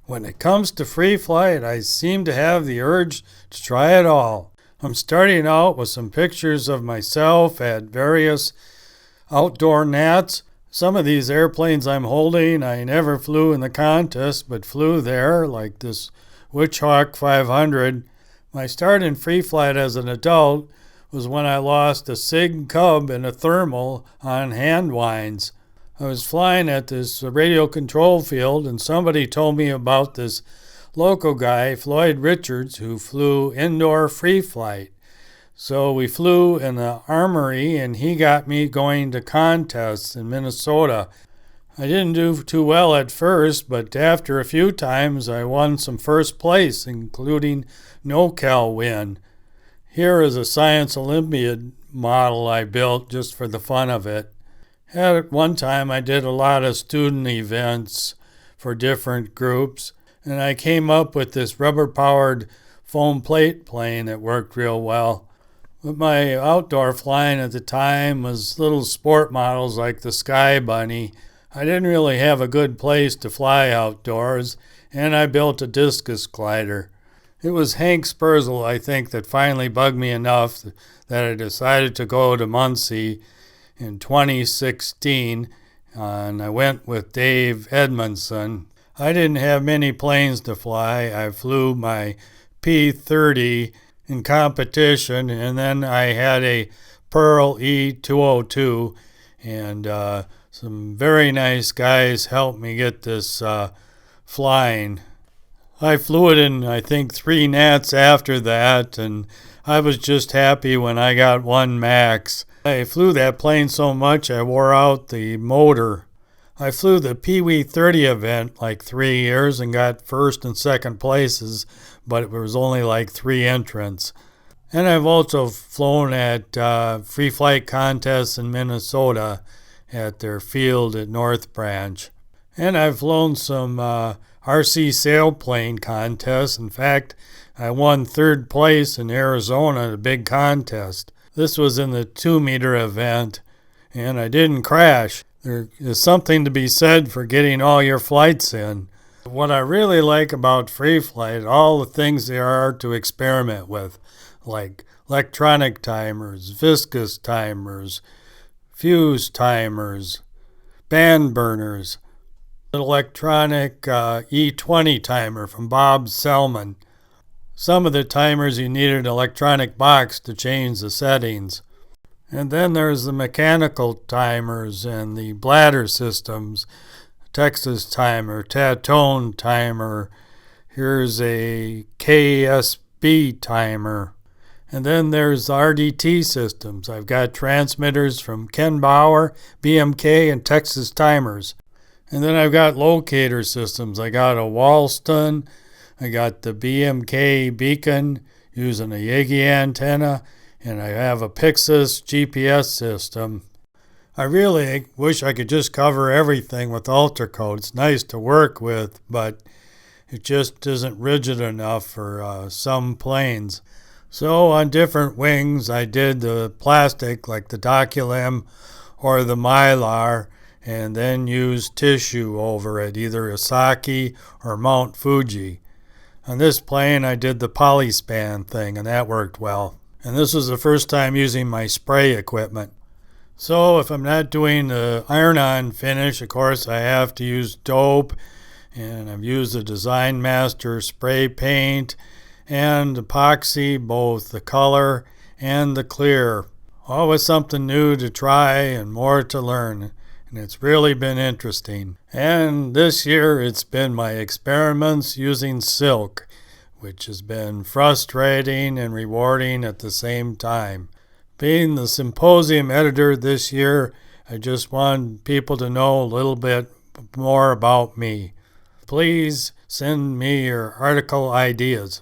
When it comes to free flight, I seem to have the urge to try it all. I'm starting out with some pictures of myself at various outdoor nats. Some of these airplanes I'm holding, I never flew in the contest, but flew there, like this Witchhawk 500. My start in free flight as an adult was when I lost a SIG Cub in a thermal on hand winds. I was flying at this radio control field, and somebody told me about this local guy, Floyd Richards, who flew indoor free flight. So we flew in the Armory, and he got me going to contests in Minnesota. I didn't do too well at first, but after a few times I won some first place, including NoCal win. Here is a Science Olympiad model I built just for the fun of it. At one time I did a lot of student events for different groups, and I came up with this rubber-powered foam plate plane that worked real well. But my outdoor flying at the time was little sport models like the Sky Bunny. I didn't really have a good place to fly outdoors, and I built a discus glider. It was Hank Spurzl, I think, that finally bugged me enough that I decided to go to Muncie in 2016, and I went with Dave Edmondson. I didn't have many planes to fly. I flew my P-30 in competition, and then I had a Pearl E-202, and some very nice guys helped me get this flying. I flew it in, I think, 3 nats after that, and I was just happy when I got 1 max. I flew that plane so much I wore out the motor. I flew the Pee-wee 30 event like 3 years and got first and second places, but it was only like 3 entrants. And I've also flown at free flight contests in Minnesota at their field at North Branch. And I've flown some RC sailplane contests. In fact, I won 3rd place in Arizona at a big contest. This was in the 2-meter event, and I didn't crash. There is something to be said for getting all your flights in. What I really like about free flight, all the things there are to experiment with, like electronic timers, viscous timers, fuse timers, band burners, an electronic E20 timer from Bob Selman. Some of the timers you needed an electronic box to change the settings. And then there's the mechanical timers and the bladder systems, Texas timer, Tatone timer. Here's a KSB timer. And then there's the RDT systems. I've got transmitters from Ken Bauer, BMK, and Texas Timers. And then I've got locator systems. I got a Walston. I got the BMK beacon using a Yagi antenna, and I have a Pixis GPS system. I really wish I could just cover everything with UltraCode. It's nice to work with, but it just isn't rigid enough for some planes. So on different wings, I did the plastic like the Doculim or the Mylar, and then used tissue over it, either Isaki or Mount Fuji. On this plane, I did the Polyspan thing, and that worked well. And this was the first time using my spray equipment. So if I'm not doing the iron-on finish, of course, I have to use dope, and I've used the Design Master spray paint and epoxy, both the color and the clear. Always something new to try and more to learn. And it's really been interesting. And this year it's been my experiments using silk, which has been frustrating and rewarding at the same time. Being the symposium editor this year, I just want people to know a little bit more about me. Please send me your article ideas.